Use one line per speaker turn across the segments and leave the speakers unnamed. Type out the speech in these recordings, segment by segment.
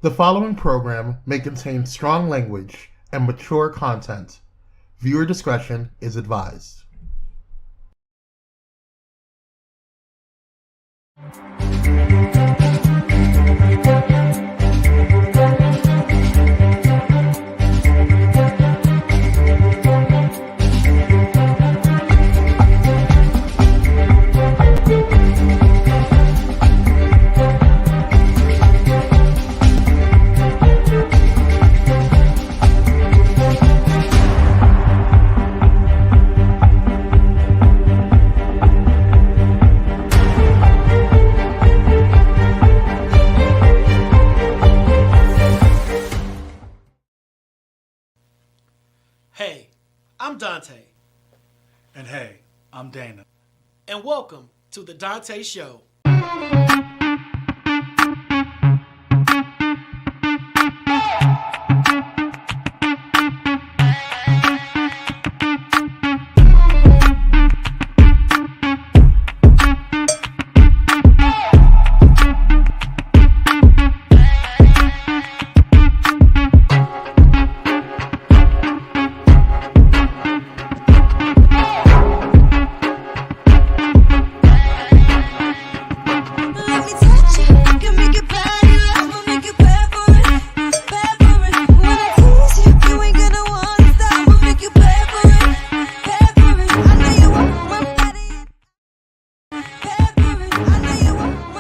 The following program may contain strong language and mature content. Viewer discretion is advised.
Hey, I'm Donta.
And hey, I'm Dana.
And welcome to the Donta Show.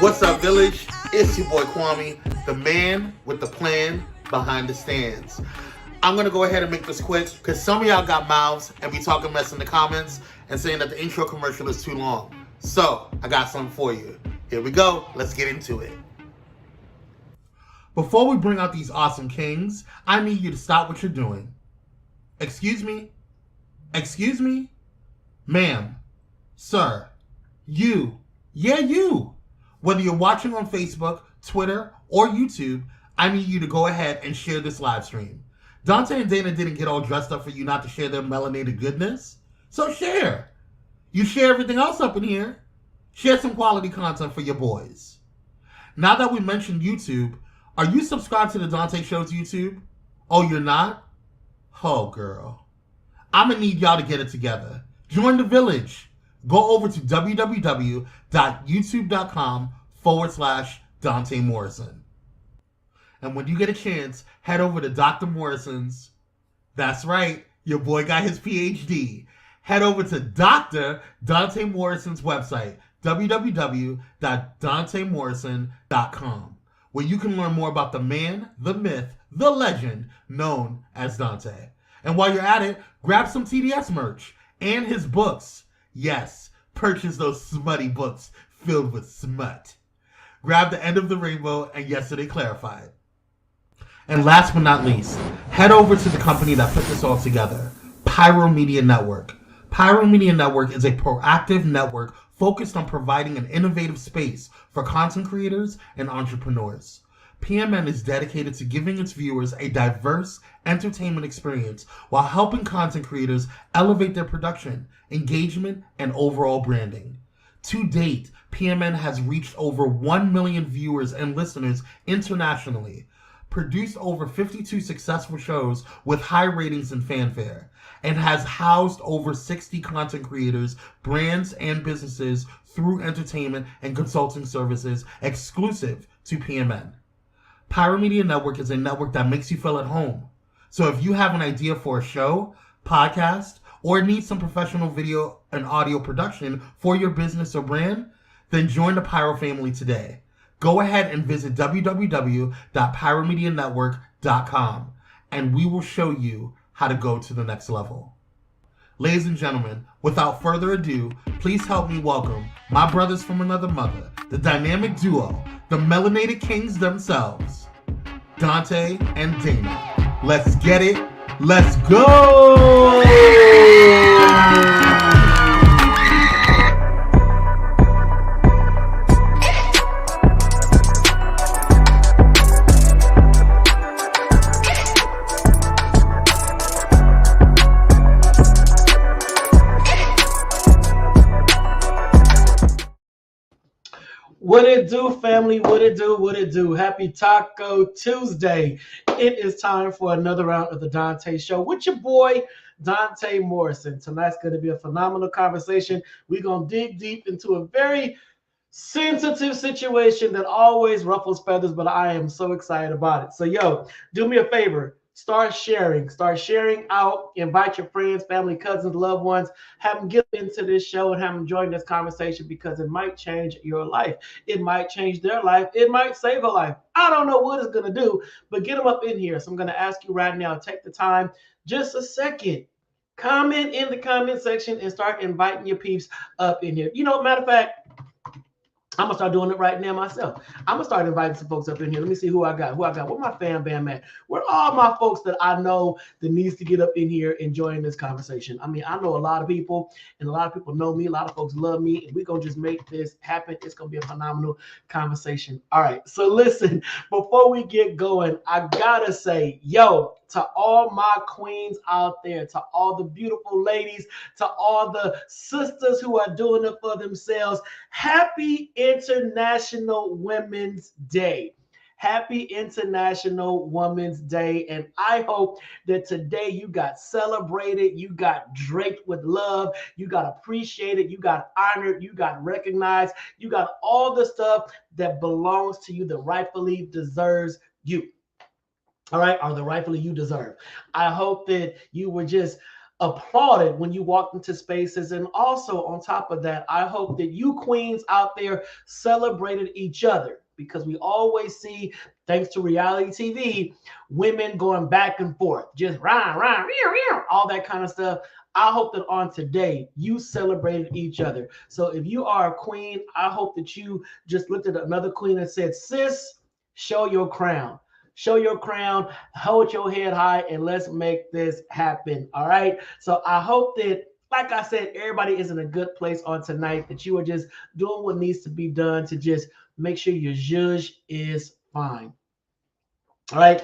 What's up, Village? It's your boy Kwame, the man with the plan behind the stands. I'm going to go ahead and make this quick because some of y'all got mouths and be talking mess in the comments and saying that the intro commercial is too long. So, I got something for you. Here we go. Let's get into it. Before we bring out these awesome kings, I need you to stop what you're doing. Excuse me? Excuse me? Ma'am? Sir? You? Yeah, you! Whether you're watching on Facebook, Twitter, or YouTube, I need you to go ahead and share this live stream. Donta and Dana didn't get all dressed up for you not to share their melanated goodness. So share. You share everything else up in here. Share some quality content for your boys. Now that we mentioned YouTube, are you subscribed to the Donta Show's YouTube? Oh, you're not? Oh, girl. I'm going to need y'all to get it together. Join the village. Go over to www.youtube.com/Donta Morrison. And when you get a chance, head over to Dr. Morrison's. That's right, your boy got his PhD. Head over to Dr. Donta Morrison's website, www.dontamorrison.com, where you can learn more about the man, the myth, the legend known as Donta. And while you're at it, grab some TDS merch and his books. Yes, purchase those smutty books filled with smut. Grab The End of the Rainbow and Yesterday Clarified. And last but not least, head over to the company that put this all together, Pyro Media Network. Pyro Media Network is a proactive network focused on providing an innovative space for content creators and entrepreneurs. PMN is dedicated to giving its viewers a diverse entertainment experience while helping content creators elevate their production, engagement, and overall branding. To date, PMN has reached over 1 million viewers and listeners internationally, produced over 52 successful shows with high ratings and fanfare, and has housed over 60 content creators, brands, and businesses through entertainment and consulting services exclusive to PMN. Pyro Media Network is a network that makes you feel at home. So if you have an idea for a show, podcast, or need some professional video and audio production for your business or brand, then join the Pyro family today. Go ahead and visit www.pyromedianetwork.com and we will show you how to go to the next level. Ladies and gentlemen, without further ado, please help me welcome my brothers from another mother, the dynamic duo, the melanated kings themselves, Donta and Dana. Let's get it. Let's go!
What it do, family? What it do? What it do? Happy Taco Tuesday. It is time for another round of the Dante Show with your boy, Dante Morrison. Tonight's going to be a phenomenal conversation. We're going to dig deep into a very sensitive situation that always ruffles feathers, but I am so excited about it. So, do me a favor. Start sharing. Start sharing out. Invite your friends, family, cousins, loved ones. Have them get into this show and have them join this conversation because it might change your life. It might change their life. It might save a life. I don't know what it's going to do, but get them up in here. So I'm going to ask you right now, take the time, just a second. Comment in the comment section and start inviting your peeps up in here. Matter of fact, I'm gonna start doing it right now myself. I'm gonna start inviting some folks up in here. Let me see who I got. Where my fam bam at? Where all my folks that I know that needs to get up in here and join this conversation? I mean, I know a lot of people, and a lot of people know me. A lot of folks love me, and we're gonna just make this happen. It's gonna be a phenomenal conversation. All right. So listen, before we get going, I gotta say, to all my queens out there, to all the beautiful ladies, to all the sisters who are doing it for themselves, happy International Women's Day. Happy International Women's Day. And I hope that today you got celebrated, you got draped with love, you got appreciated, you got honored, you got recognized, you got all the stuff that belongs to you that rightfully deserves you. All right, or the rightfully you deserve. I hope that you were just applauded when you walked into spaces. And also on top of that, I hope that you queens out there celebrated each other, because we always see, thanks to reality TV, women going back and forth, just rah, all that kind of stuff. I hope that on today you celebrated each other. So if you are a queen, I hope that you just looked at another queen and said, sis, show your crown. Show your crown, hold your head high, and let's make this happen. All right. So I hope that, like I said, everybody is in a good place on tonight, that you are just doing what needs to be done to just make sure your zhuzh is fine. All right.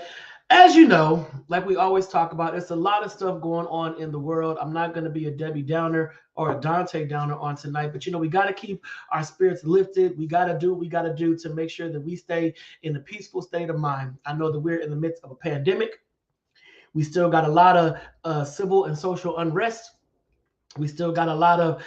As you know, like we always talk about, there's a lot of stuff going on in the world. I'm not going to be a Debbie Downer or a Dante Downer on tonight, but we got to keep our spirits lifted. We got to do what we got to do to make sure that we stay in a peaceful state of mind. I know that we're in the midst of a pandemic. We still got a lot of civil and social unrest. We still got a lot of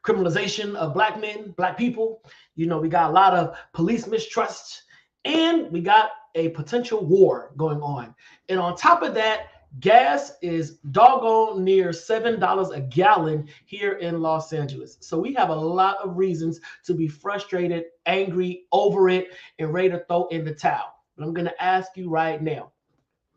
criminalization of Black men, Black people. We got a lot of police mistrust, and we got a potential war going on. And on top of that, gas is doggone near $7 a gallon here in Los Angeles. So we have a lot of reasons to be frustrated, angry, over it, and ready to throw in the towel. But I'm going to ask you right now,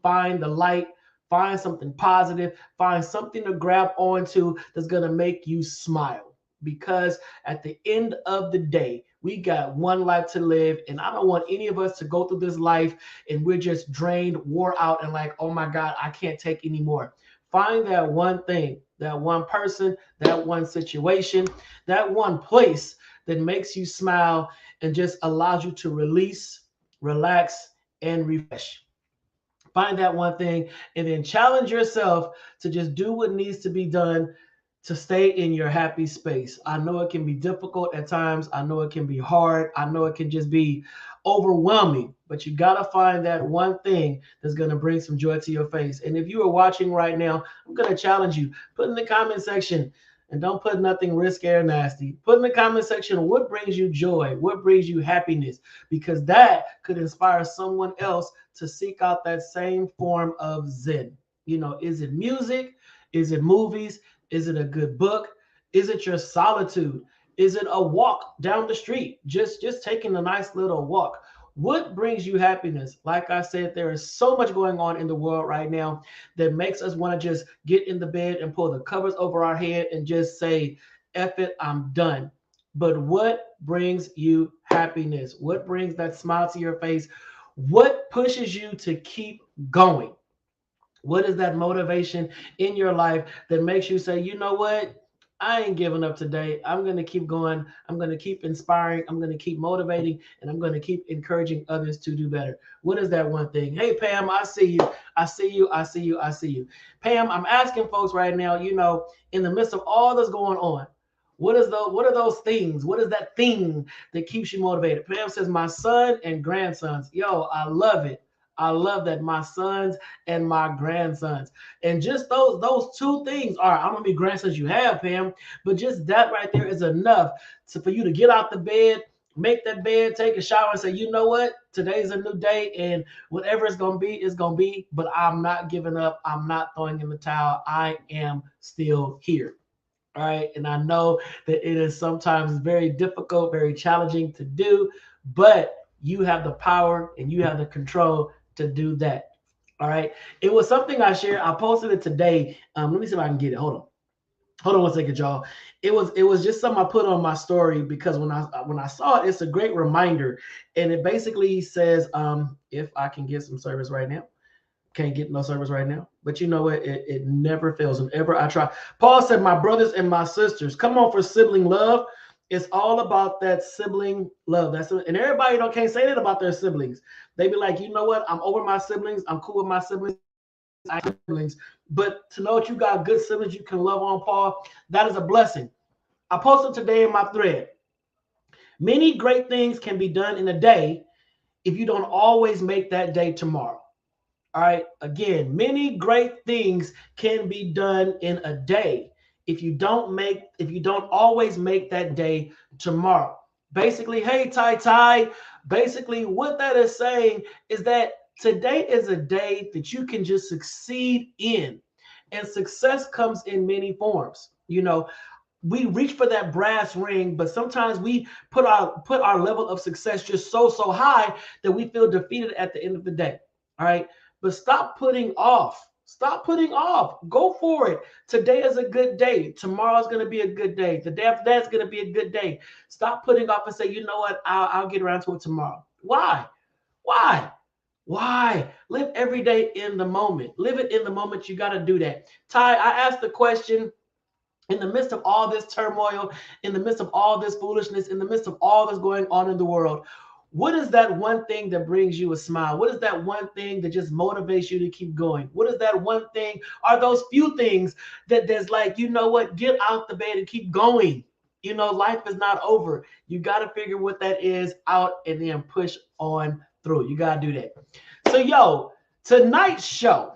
find the light, find something positive, find something to grab onto that's going to make you smile. Because at the end of the day, we got one life to live, and I don't want any of us to go through this life and we're just drained, wore out, and like, oh my God, I can't take anymore. Find that one thing, that one person, that one situation, that one place that makes you smile and just allows you to release, relax, and refresh. Find that one thing and then challenge yourself to just do what needs to be done to stay in your happy space. I know it can be difficult at times. I know it can be hard. I know it can just be overwhelming, but you got to find that one thing that's going to bring some joy to your face. And if you are watching right now, I'm going to challenge you. Put in the comment section, and don't put nothing risky or nasty. Put in the comment section what brings you joy, what brings you happiness, because that could inspire someone else to seek out that same form of zen. Is it music? Is it movies? Is it a good book? Is it your solitude? Is it a walk down the street? Just taking a nice little walk. What brings you happiness? Like I said, there is so much going on in the world right now that makes us want to just get in the bed and pull the covers over our head and just say, F it, I'm done. But what brings you happiness? What brings that smile to your face? What pushes you to keep going? What is that motivation in your life that makes you say, you know what? I ain't giving up today. I'm going to keep going. I'm going to keep inspiring. I'm going to keep motivating, and I'm going to keep encouraging others to do better. What is that one thing? Hey, Pam, I see you. I see you. I see you. I see you. Pam, I'm asking folks right now, in the midst of all that's going on, What are those things? What is that thing that keeps you motivated? Pam says, my son and grandsons. Yo, I love it. I love that. My sons and my grandsons. And just those two things are, I don't know how many grandsons you have, Pam, but just that right there is enough for you to get out the bed, make that bed, take a shower, and say, you know what? Today's a new day, and whatever it's going to be, it's going to be. But I'm not giving up. I'm not throwing in the towel. I am still here. All right. And I know that it is sometimes very difficult, very challenging to do, but you have the power and you have the control to do that. All right. It was something I shared. I posted it today. Let me see if I can get it. Hold on one second, y'all. It was just something I put on my story because when I saw it, it's a great reminder. And it basically says, if I can get some service right now. Can't get no service right now, but you know what? It never fails whenever I try. Paul said, my brothers and my sisters, come on for sibling love. It's all about that sibling love. And everybody can't say that about their siblings. They be like, you know what? I'm over my siblings. I'm cool with my siblings. But to know that you got good siblings you can love on, Paul, that is a blessing. I posted today in my thread. Many great things can be done in a day if you don't always make that day tomorrow. All right. Again, many great things can be done in a day if you don't always make that day tomorrow. Basically, hey, Tai. Basically, what that is saying is that today is a day that you can just succeed in. And success comes in many forms. We reach for that brass ring, but sometimes we put our level of success just so high that we feel defeated at the end of the day. All right. But stop putting off. Stop putting off. Go for it. Today is a good day. Tomorrow's going to be a good day. The day after that is going to be a good day. Stop putting off and say, you know what? I'll get around to it tomorrow. Why? Live every day in the moment. Live it in the moment. You got to do that. Ty, I asked the question, in the midst of all this turmoil, in the midst of all this foolishness, in the midst of all that's going on in the world, what is that one thing that brings you a smile? What is that one thing that just motivates you to keep going? What is that one thing? Are those few things that there's like, you know what? Get out the bed and keep going. Life is not over. You got to figure what that is out and then push on through. You got to do that. So, tonight's show,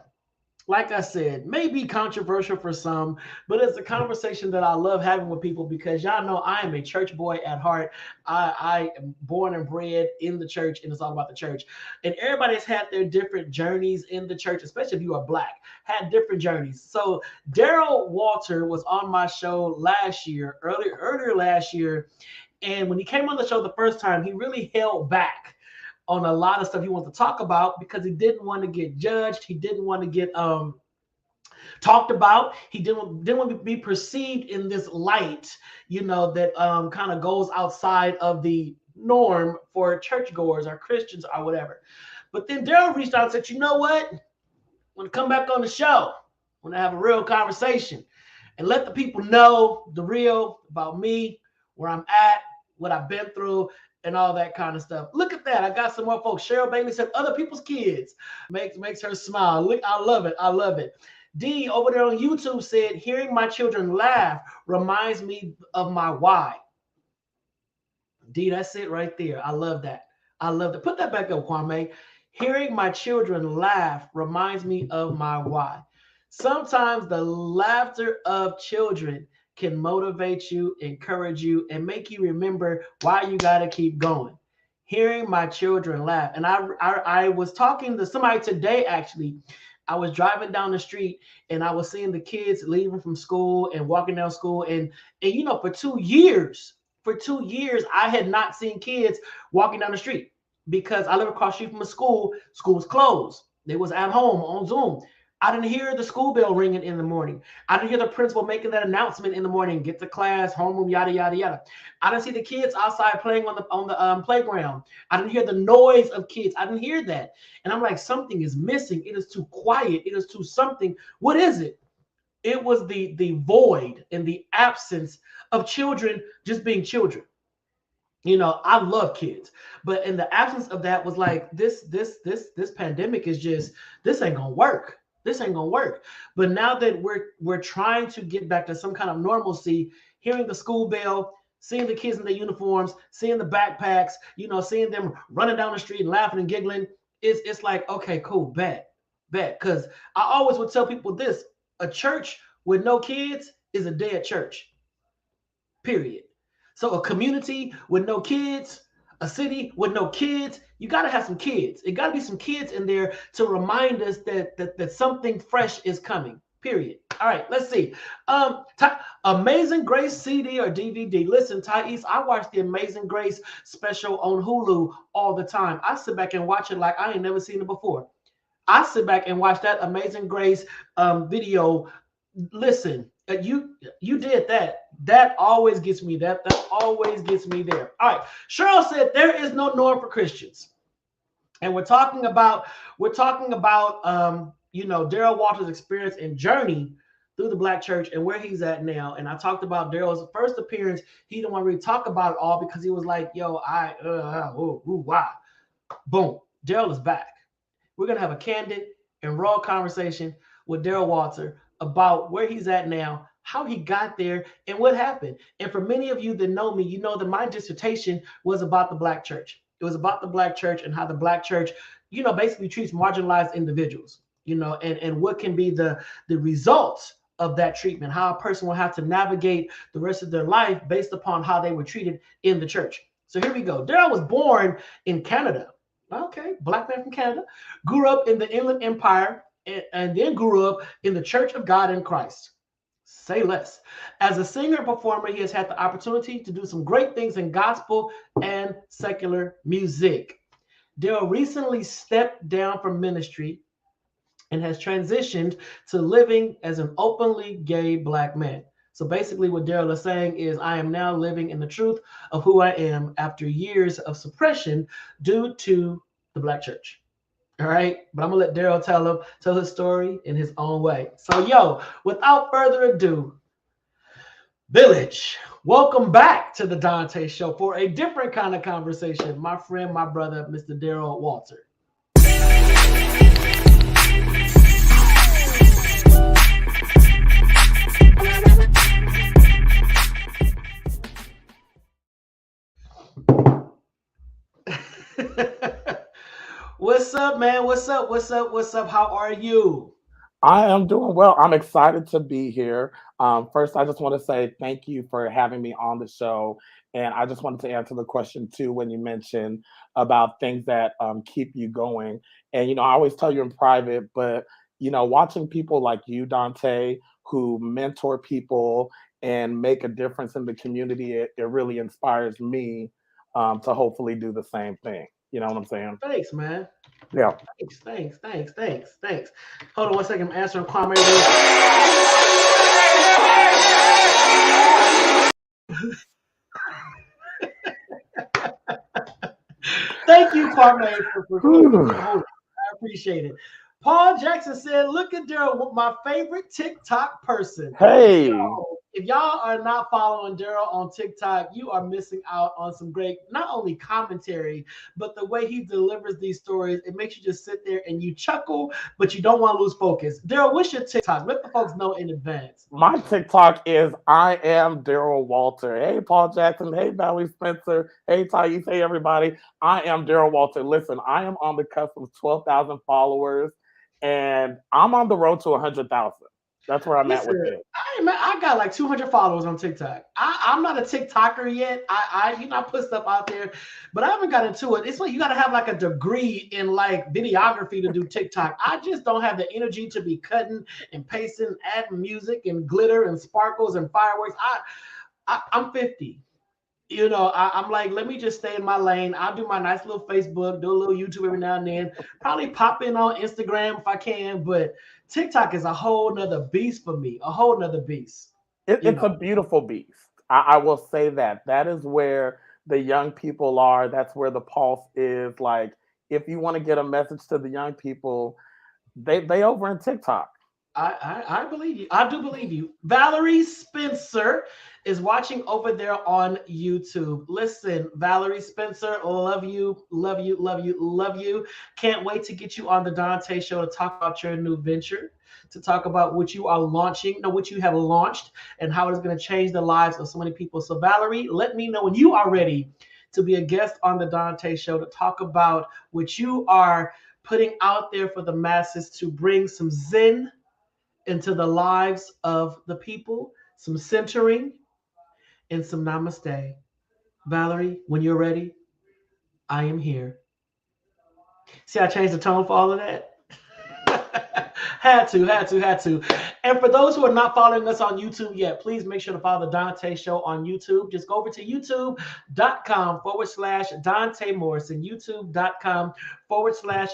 like I said, may be controversial for some, but it's a conversation that I love having with people because y'all know I am a church boy at heart. I am born and bred in the church, and it's all about the church. And everybody's had their different journeys in the church, especially if you are Black, had different journeys. So Daryl Walter was on my show earlier last year. And when he came on the show the first time, he really held back on a lot of stuff he wanted to talk about because he didn't want to get judged. He didn't want to get talked about. He didn't want to be perceived in this light, that kind of goes outside of the norm for churchgoers or Christians or whatever. But then Daryl reached out and said, you know what? I want to come back on the show. I want to have a real conversation and let the people know the real about me, where I'm at, what I've been through, and all that kind of stuff. Look at that. I got some more folks. Cheryl Bailey said other people's kids makes her smile. Look, I love it. D over there on YouTube said, hearing my children laugh reminds me of my why. D, that's it right there. I love that. Put that back up, Kwame. Hearing my children laugh reminds me of my why. Sometimes the laughter of children can motivate you, encourage you, and make you remember why you got to keep going. Hearing my children laugh. And I was talking to somebody today, actually. I was driving down the street and I was seeing the kids leaving from school and walking down school. And for 2 years, I had not seen kids walking down the street because I live across the street from a school. School was closed. They was at home on Zoom. I didn't hear the school bell ringing in the morning. I didn't hear the principal making that announcement in the morning, get to class, homeroom, yada, yada, yada. I didn't see the kids outside playing on the playground. I didn't hear the noise of kids. I didn't hear that. And I'm like, something is missing. It is too quiet. It is too something. What is it? It was the void and the absence of children just being children. I love kids, but in the absence of that was like, this pandemic is just, this ain't gonna work. This ain't gonna work. But now that we're trying to get back to some kind of normalcy, hearing the school bell, seeing the kids in their uniforms, seeing the backpacks, seeing them running down the street and laughing and giggling. It's like, okay, cool, bet. Because I always would tell people this: a church with no kids is a dead church. Period. So a community with no kids, a city with no kids, you got to have some kids. It got to be some kids in there to remind us that something fresh is coming. Period. All right, let's see. Amazing Grace CD or DVD. Listen, Thais, I watch the Amazing Grace special on Hulu all the time. I sit back and watch it like I ain't never seen it before. I sit back and watch that Amazing Grace video. Listen, you did that. That always gets me. That always gets me there. All right. Cheryl said there is no norm for Christians, and we're talking about Daryl Walter's experience and journey through the Black church and where he's at now. And I talked about Daryl's first appearance. He didn't want to really talk about it all because he was like, "Yo, why?" Boom. Daryl is back. We're gonna have a candid and raw conversation with Daryl Walter about where he's at now, how he got there, and what happened. And for many of you that know me, you know that my dissertation was about the Black church. It was about the Black church and how the Black church, basically treats marginalized individuals, and what can be the results of that treatment, how a person will have to navigate the rest of their life based upon how they were treated in the church. So here we go. Daryl was born in Canada. Okay, Black man from Canada, grew up in the Inland Empire, and then grew up in the Church of God in Christ. Say less. As a singer and performer, he has had the opportunity to do some great things in gospel and secular music. Daryl recently stepped down from ministry and has transitioned to living as an openly gay Black man. So basically what Daryl is saying is, I am now living in the truth of who I am after years of suppression due to the Black church. All right, but I'm gonna let Daryl tell his story in his own way. So, without further ado, Village, welcome back to the Donta Show for a different kind of conversation. My friend, my brother, Mr. Daryl Walter. What's up, man? What's up? How are you?
I am doing well. I'm excited to be here. First, I just want to say thank you for having me on the show. And I just wanted to answer the question too when you mentioned about things that keep you going. And, I always tell you in private, but, watching people like you, Dante, who mentor people and make a difference in the community, it really inspires me to hopefully do the same thing. You know what I'm saying?
Thanks, man.
Yeah.
Thanks. Hold on 1 second. I'm answering Kwame. Thank you, Kwame, for I appreciate it. Paul Jackson said, look at Daryl, my favorite TikTok person.
Hey.
If y'all are not following Daryl on TikTok, you are missing out on some great, not only commentary, but the way he delivers these stories. It makes you just sit there and you chuckle, but you don't want to lose focus. Daryl, what's your TikTok? Let the folks know in advance.
My TikTok is I am Daryl Walter. Hey, Paul Jackson. Hey, Valley Spencer. Hey, Thais. Hey, everybody. I am Daryl Walter. Listen, I am on the cusp of 12,000 followers, and I'm on the road to 100,000. That's where I'm at with it.
I got like 200 followers on TikTok. I'm not a TikToker yet. I put stuff out there, but I haven't got into it. It's like you got to have like a degree in like videography to do TikTok. I just don't have the energy to be cutting and pasting, adding music and glitter and sparkles and fireworks. I'm 50. I'm like, let me just stay in my lane. I'll do my nice little Facebook, do a little YouTube every now and then, probably pop in on Instagram if I can, but TikTok is a whole nother beast for me, a whole nother beast.
It's a beautiful beast. I will say that. That is where the young people are. That's where the pulse is. Like, if you want to get a message to the young people, they over in TikTok.
I believe you. I do believe you. Valerie Spencer is watching over there on YouTube. Listen, Valerie Spencer, love you, love you, love you, love you. Can't wait to get you on the Dante show to talk about your new venture, to talk about what you are launching, no, what you have launched, and how it is going to change the lives of so many people. So, Valerie, let me know when you are ready to be a guest on the Dante show to talk about what you are putting out there for the masses to bring some zen into the lives of the people, some centering, and some namaste. Valerie, when you're ready, I am here. See, I changed the tone for all of that. had to. And for those who are not following us on YouTube yet, please make sure to follow the Dante Show on YouTube. Just go over to youtube.com/ Dante Morrison, youtube.com/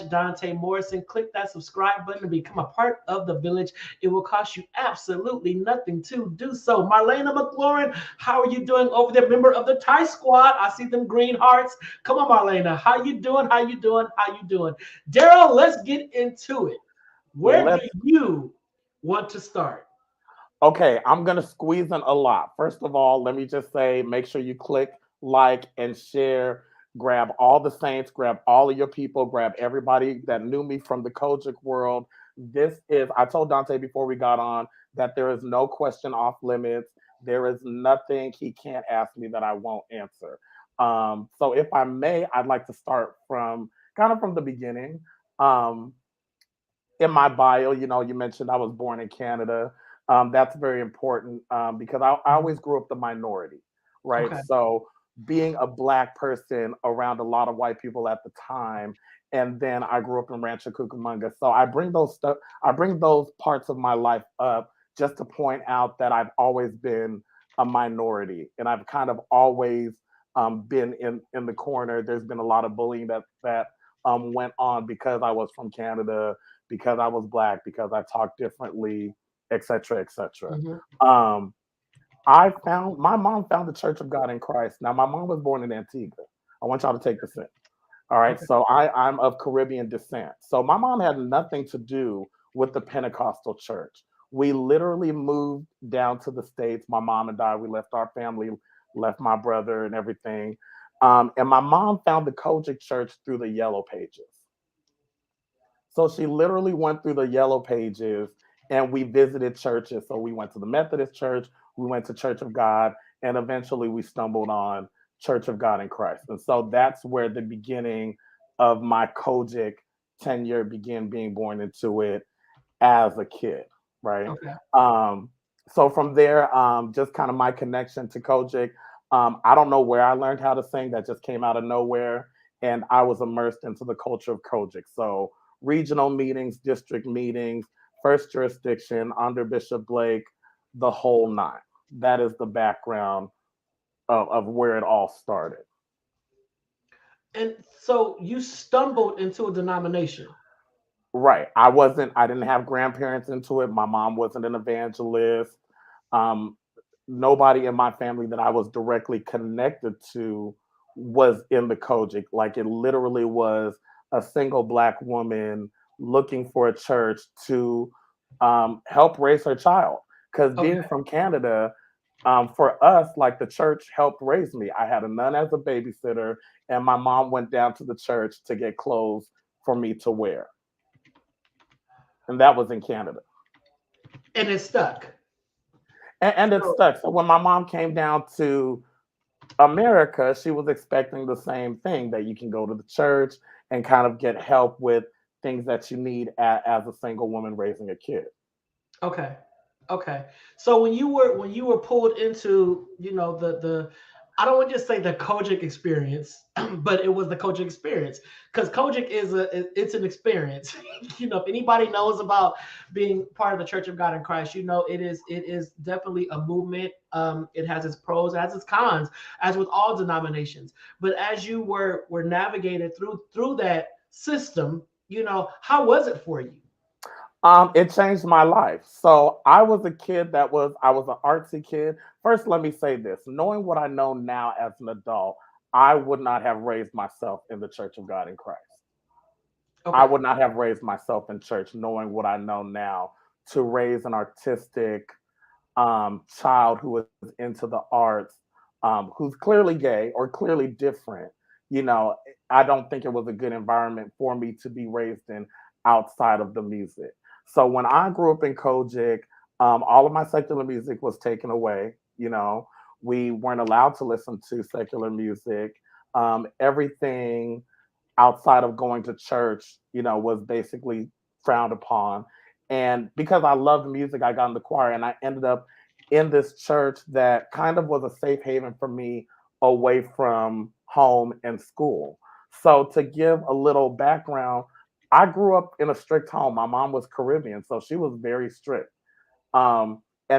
Dante Morrison. Click that subscribe button and become a part of the village. It will cost you absolutely nothing to do so. Marlena McLaurin, how are you doing over there? Member of the Thai Squad. I see them green hearts. Come on, Marlena. How you doing? How you doing? How you doing? Daryl, let's get into it. Where do
Let's
you want to start?
Okay, I'm gonna squeeze in a lot. First of all, let me just say, make sure you click like and share. Grab all the saints, grab all of your people, grab everybody that knew me from the Kojic world. This is, I told Dante before we got on that there is no question off limits. There is nothing he can't ask me that I won't answer. So if I may, I'd like to start from kind of from the beginning. Um, in my bio, you mentioned I was born in Canada. That's very important because I
Mhm.
always grew up the minority, right?
Okay.
So being a black person around a lot of white people at the time, and then I grew up in Rancho Cucamonga. So I bring those parts of my life up just to point out that I've always been a minority, and I've kind of always been in the corner. There's been a lot of bullying that went on because I was from Canada, because I was black, because I talked differently, et cetera, et cetera.
Mhm.
Um, I found my mom found the Church of God in Christ. Now, my mom was born in Antigua. I want y'all to take this in. All right.
Okay.
So I'm of Caribbean descent. So my mom had nothing to do with the Pentecostal church. We literally moved down to the States. My mom and I, we left our family, left my brother and everything. And my mom found the Kojic church through the Yellow Pages. So she literally went through the Yellow Pages and we visited churches. So we went to the Methodist Church, we went to Church of God, and eventually we stumbled on Church of God in Christ. And so that's where the beginning of my Kojic tenure began, being born into it as a kid, right?
Okay.
Um, so from there, just kind of my connection to Kojic. I don't know where I learned how to sing. That just came out of nowhere, and I was immersed into the culture of Kojic. So regional meetings, district meetings, first jurisdiction under Bishop Blake, the whole nine. That is the background of where it all started.
And so you stumbled into a denomination.
Right. I didn't have grandparents into it. My mom wasn't an evangelist. Um, Nobody in my family that I was directly connected to was in the Kojic. Like it literally was a single black woman looking for a church to help raise her child. Because being
Okay.
from Canada, for us, like the church helped raise me. I had a nun as a babysitter, and my mom went down to the church to get clothes for me to wear. And that was in Canada.
And it stuck.
And it
So
stuck. So when my mom came down to America, she was expecting the same thing, that you can go to the church and kind of get help with things that you need as a single woman raising a kid.
okay. Okay. So when you were pulled into, the I don't want to just say the Kojic experience, but it was the Kojic experience because Kojic it's an experience. If anybody knows about being part of the Church of God in Christ, it is definitely a movement. It has its pros, it has its cons, as with all denominations. But as you were navigated through that system, how was it for you?
It changed my life. So I was an artsy kid. First, let me say this: knowing what I know now as an adult, I would not have raised myself in the Church of God in Christ. I
Okay.
would not have raised myself in church knowing what I know now to raise an artistic child who is into the arts, who's clearly gay or clearly different. You know, I don't think it was a good environment for me to be raised in outside of the music. So when I grew up in Kojic, all of my secular music was taken away. You know, we weren't allowed to listen to secular music. Everything outside of going to church, you know, was basically frowned upon. And because I loved music, I got in the choir and I ended up in this church that kind of was a safe haven for me away from home and school. So to give a little background, I grew up in a strict home. My mom was Caribbean, so she was very strict. And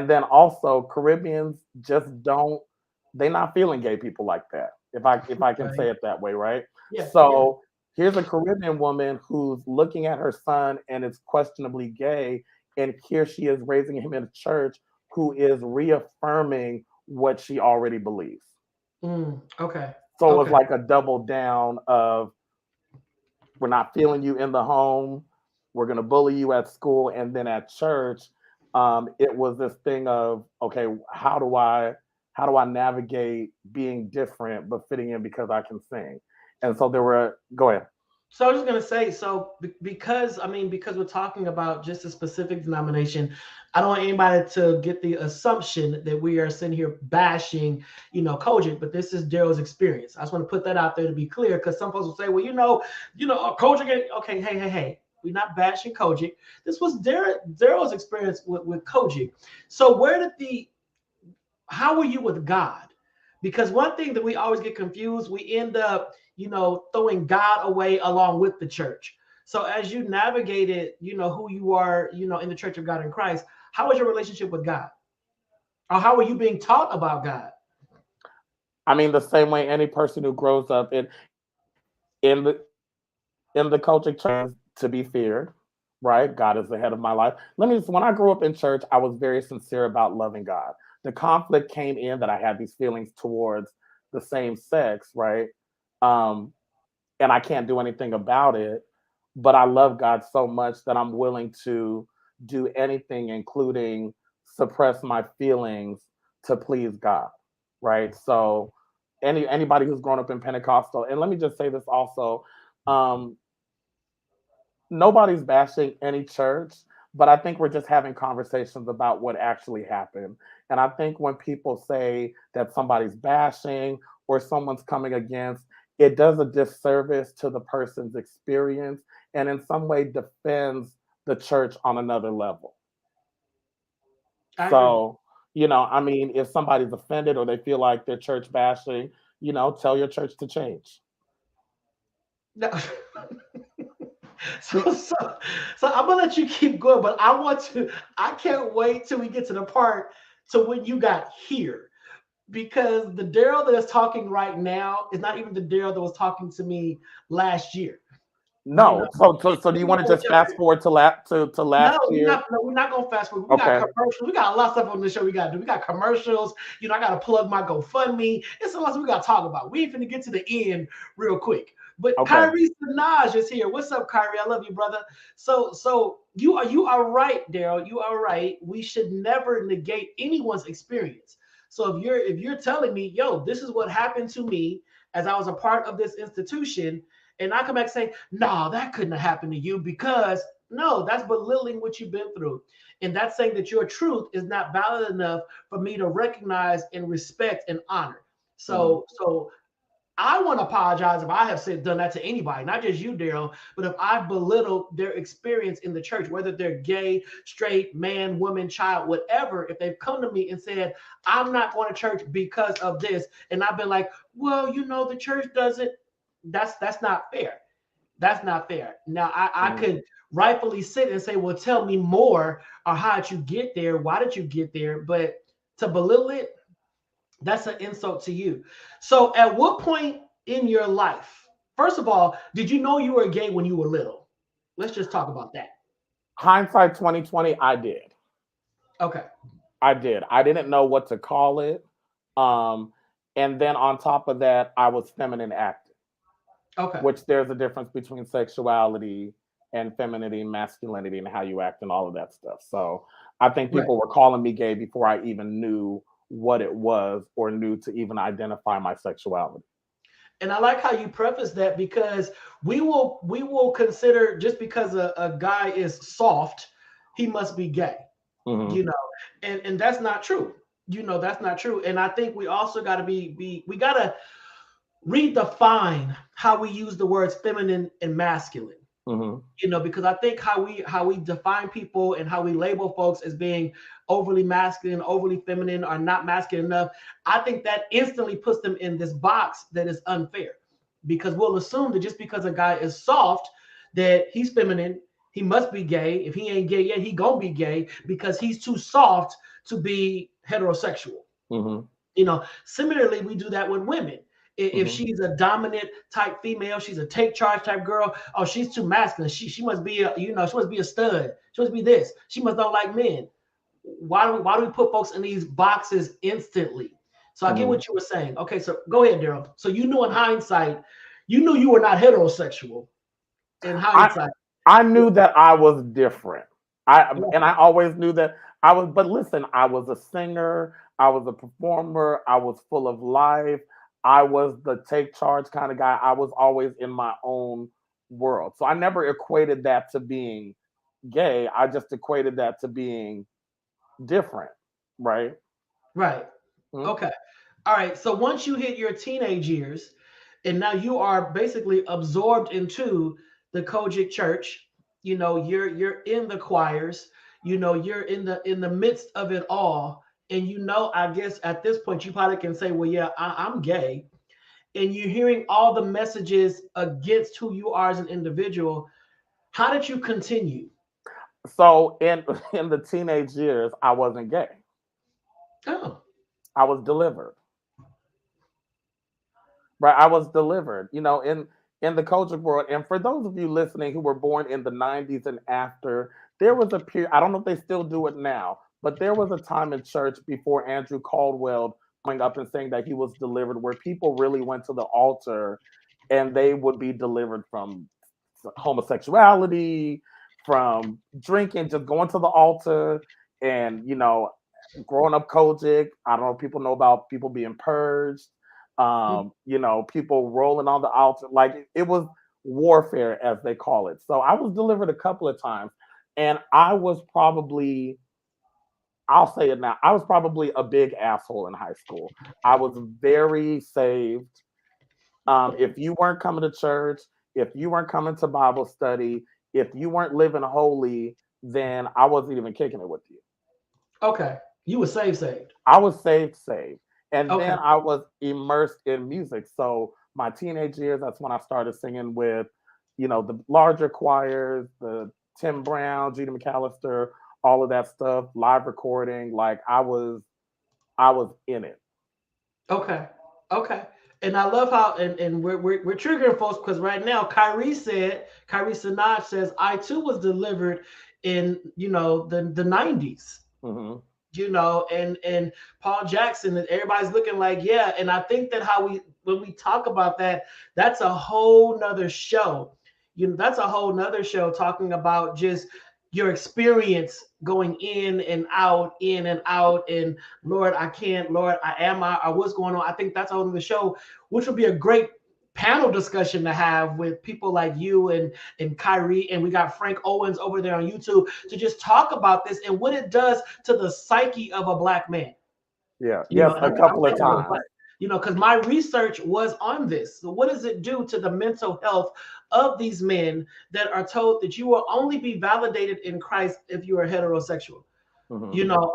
then also Caribbeans just don't, they're not feeling gay people like that. If I can say
Right.
it that way, right?
Yeah, yeah.
So here's a Caribbean woman who's looking at her son and is questionably gay, and here she is raising him in a church who is reaffirming what she already believes.
Okay.
So it was
Okay.
like a double down of we're not feeling you in the home, we're gonna bully you at school, and then at church, it was this thing of okay, how do I navigate being different but fitting in because I can sing? And so there were go ahead.
So I was just gonna say, so because I mean, because we're talking about just a specific denomination, I don't want anybody to get the assumption that we are sitting here bashing, Kojic, but this is Daryl's experience. I just want to put that out there to be clear, because some folks will say, well, Kojic, okay, hey, we're not bashing Kojic. This was Daryl's experience with Kojic. So how were you with God? Because one thing that we always get confused, we end up, throwing God away along with the church. So as you navigated, who you are, in the Church of God in Christ, how was your relationship with God? Or how were you being taught about God?
I mean, the same way any person who grows up in the in the culture church to be feared, right? God is the head of my life. When I grew up in church, I was very sincere about loving God. The conflict came in that I had these feelings towards the same sex, right? Um, and I can't do anything about it. But I love God so much that I'm willing to do anything, including suppress my feelings to please God, right? So anybody who's grown up in Pentecostal, and let me just say this also, um, nobody's bashing any church, but I think we're just having conversations about what actually happened. And I think when people say that somebody's bashing or someone's coming against, it does a disservice to the person's experience and in some way defends the church on another level.
I agree.
So, I mean, if somebody's offended or they feel like they're church bashing, tell your church to change.
No. So I'm gonna let you keep going, but I can't wait till we get to the part to when you got here. Because the Daryl that is talking right now is not even the Daryl that was talking to me last year. You know,
No. So do you
you
want
know
to
what
just fast forward to
no,
last year?
we're not gonna fast forward. We got
Okay.
commercials. We got a lot of stuff on this show. We gotta do. We got commercials. I gotta plug my GoFundMe. It's a lot we gotta talk about. We ain't finna get to the end real quick. But
Okay.
Kyrie Sinaj is here. What's up, Kyrie? I love you, brother. So you are right, Daryl. You are right. We should never negate anyone's experience. So if you're telling me, yo, this is what happened to me as I was a part of this institution, and I come back and say, no, that couldn't have happened to you because no, that's belittling what you've been through. And that's saying that your truth is not valid enough for me to recognize and respect and honor.
Mhm.
So I want to apologize if I have done that to anybody, not just you, Daryl, but if I belittled their experience in the church, whether they're gay, straight, man, woman, child, whatever, if they've come to me and said, I'm not going to church because of this, and I've been like, well, the church doesn't, that's not fair. That's not fair. Now, I
Mhm.
could rightfully sit and say, well, tell me more, or how did you get there? Why did you get there? But to belittle it, that's an insult to you. So, at what point in your life, first of all, did you know you were gay when you were little? Let's just talk about that.
Hindsight 2020, I did.
Okay.
I did. I didn't know what to call it. Um, and then on top of that, I was feminine acting,
Okay.
which there's a difference between sexuality and femininity and masculinity and how you act and all of that stuff. So I think
Right.
people were calling me gay before I even knew what it was or knew to even identify my sexuality.
And I like how you preface that, because we will consider, just because a guy is soft, he must be gay,
Hmm.
you know, and that's not true. That's not true. And I think we also got to we got to redefine how we use the words feminine and masculine.
Hmm.
Because I think how we define people and how we label folks as being overly masculine, overly feminine, or not masculine enough, I think that instantly puts them in this box that is unfair. Because we'll assume that just because a guy is soft, that he's feminine, he must be gay. If he ain't gay yet, he gonna be gay because he's too soft to be heterosexual.
Hmm.
Similarly, we do that with women. If
Hmm.
she's a dominant type female, she's a take charge type girl. Oh, she's too masculine. She must be she must be a stud. She must be this. She must not like men. Why do we put folks in these boxes instantly? So I get
Hmm.
what you were saying. Okay, so go ahead, Daryl. So you knew in hindsight, you knew you were not heterosexual in
I
hindsight.
I knew that I was different. I always knew that I was. But listen, I was a singer. I was a performer. I was full of life. I was the take charge kind of guy. I was always in my own world. So I never equated that to being gay. I just equated that to being different, right?
Right.
Mhm.
Okay. All right. So once you hit your teenage years, and now you are basically absorbed into the Kojic church, you're in the choirs, you're in the midst of it all. And I guess at this point you probably can say, well, yeah, I'm gay. And you're hearing all the messages against who you are as an individual. How did you continue?
So in in the teenage years, I wasn't gay.
Oh,
I was delivered. Right, I was delivered, in the culture world. And for those of you listening who were born in the '90s and after, there was a period. I don't know if they still do it now, but there was a time in church before Andrew Caldwell coming up and saying that he was delivered, where people really went to the altar and they would be delivered from homosexuality, from drinking, just going to the altar, and growing up Kojic. I don't know if people know about people being purged, people rolling on the altar. Like it was warfare, as they call it. So I was delivered a couple of times, and I was probably, I'll say it now, I was probably a big asshole in high school. I was very saved. If you weren't coming to church, if you weren't coming to Bible study, if you weren't living holy, then I wasn't even kicking it with you.
okay. You were saved.
I was saved. And
Okay.
then I was immersed in music. So my teenage years, that's when I started singing with, the larger choirs, the Tim Brown, Judy McAllister, all of that stuff, live recording. Like I was in it.
Okay. Okay. And I love how, and we're triggering folks, because right now Kyrie Sinaj says, I too was delivered in the 90s.
Hmm.
And Paul Jackson, and everybody's looking like, yeah. And I think that how when we talk about that, that's a whole nother show. That's a whole nother show, talking about just your experience going in and out, and Lord, I can't, Lord, I am, I what's going on. I think that's a whole nother show, which would be a great panel discussion to have with people like you and Kyrie, and we got Frank Owens over there on YouTube to just talk about this and what it does to the psyche of a black man.
Yeah. Yes,
And
a
I'm
couple of
thinking
times.
because my research was on this. So what does it do to the mental health of these men that are told that you will only be validated in Christ if you are heterosexual?
Hmm.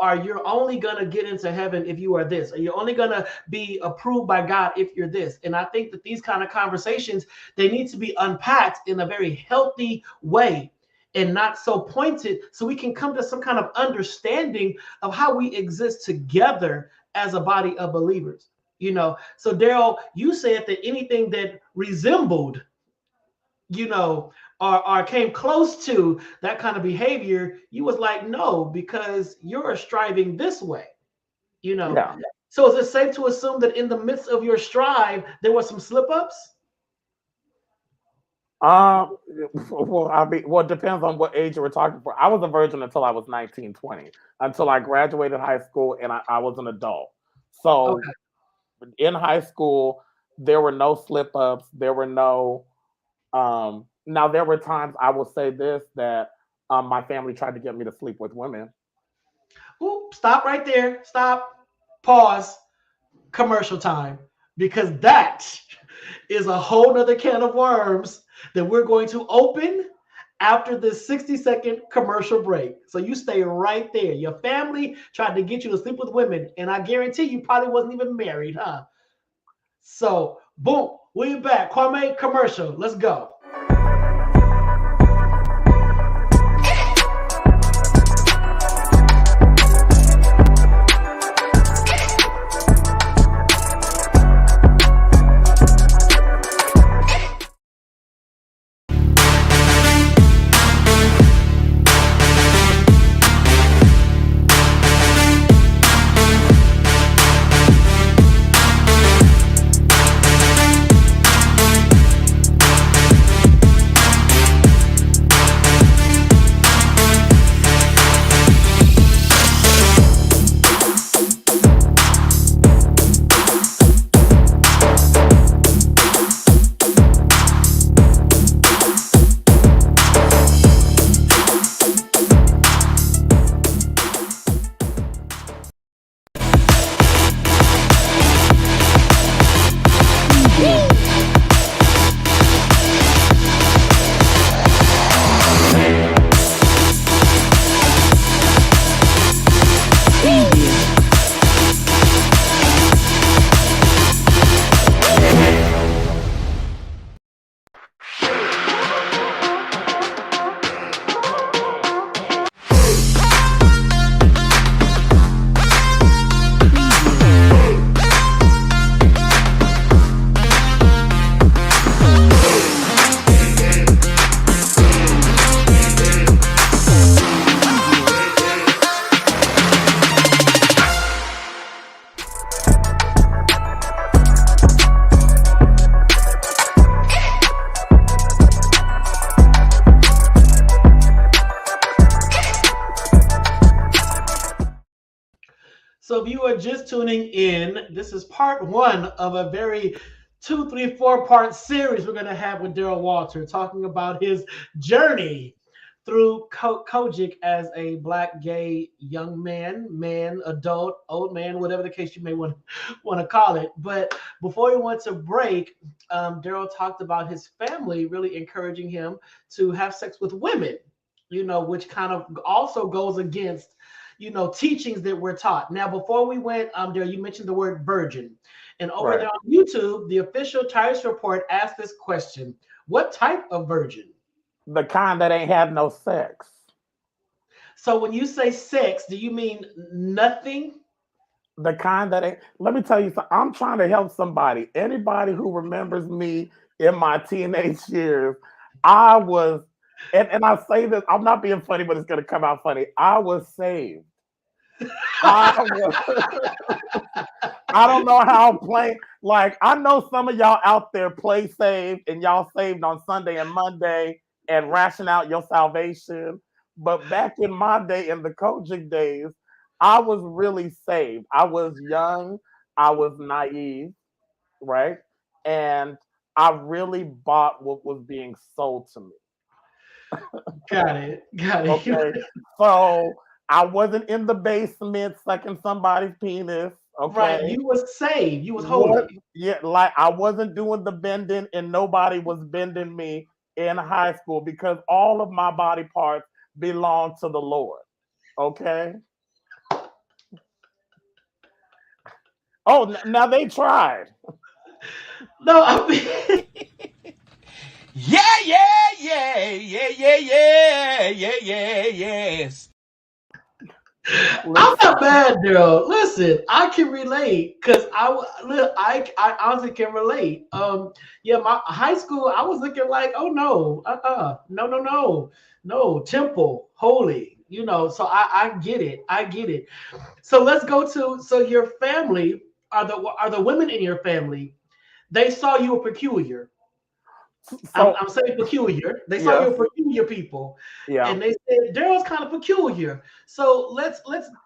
Or you're only going to get into heaven if you are this, or you're only going to be approved by God if you're this. And I think that these kind of conversations, they need to be unpacked in a very healthy way and not so pointed, so we can come to some kind of understanding of how we exist together as a body of believers. So Daryl, you said that anything that resembled, or came close to that kind of behavior, you was like, no, because you're striving this way, you know.
Yeah.
So is it safe to assume that in the midst of your strive, there were some slip ups?
Um, well, it depends on what age you were talking for. I was a virgin until I was 19, 20, until I graduated high school and I was an adult. So
Okay.
in high school, there were no slip ups. There were no, now there were times I will say this that my family tried to get me to sleep with women.
Ooh, stop right there. Stop. Pause. Commercial time. Because that is a whole nother can of worms that we're going to open after this 60-second commercial break. So you stay right there. Your family tried to get you to sleep with women, and I guarantee you probably wasn't even married, huh? So, boom, we're back. Kwame, commercial. Let's go. So if you are just tuning in, this is part one of a very 2, 3, 4 part series we're going to have with Daryl Walter, talking about his journey through Kojic as a black gay young man, adult, old man, whatever the case you may want to call it. But before we went to break, Daryl talked about his family really encouraging him to have sex with women, which kind of also goes against teachings that we're taught. Now, before we went there, you mentioned the word virgin. And over
Right.
there on YouTube, the official Titus Report asked this question: what type of virgin?
The kind that ain't had no sex.
So when you say sex, do you mean nothing?
The kind that ain't, let me tell you something. I'm trying to help somebody. Anybody who remembers me in my teenage years, I was, and I say this, I'm not being funny, but it's gonna come out funny. I was saved. I was, I don't know how plain, like I know some of y'all out there play saved and y'all saved on Sunday and Monday and ration out your salvation. But back in my day, in the coaching days, I was really saved. I was young, I was naive, right? And I really bought what was being sold to me.
Got it. Got
Okay.
it.
So I wasn't in the basement sucking somebody's penis.
Right.
Okay.
You was saved. You was
What?
holy.
Yeah, like I wasn't doing the bending and nobody was bending me in high school because all of my body parts belong to the Lord. Okay. Oh, now they tried.
No, I mean,
Yeah, yeah, yeah, yeah, yeah, yeah, yeah, yeah, yes.
I'm
Listen,
not bad, girl. Listen, I can relate because I honestly can relate. Yeah, my high school, I was looking like, oh no, no, no, no, no, temple, holy, So I get it, I get it. So let's go to your family. Are the women in your family? They saw you were peculiar.
So
I'm saying peculiar. They saw
yes,
you were peculiar people,
yeah.
and they said Daryl's kind of peculiar. So let's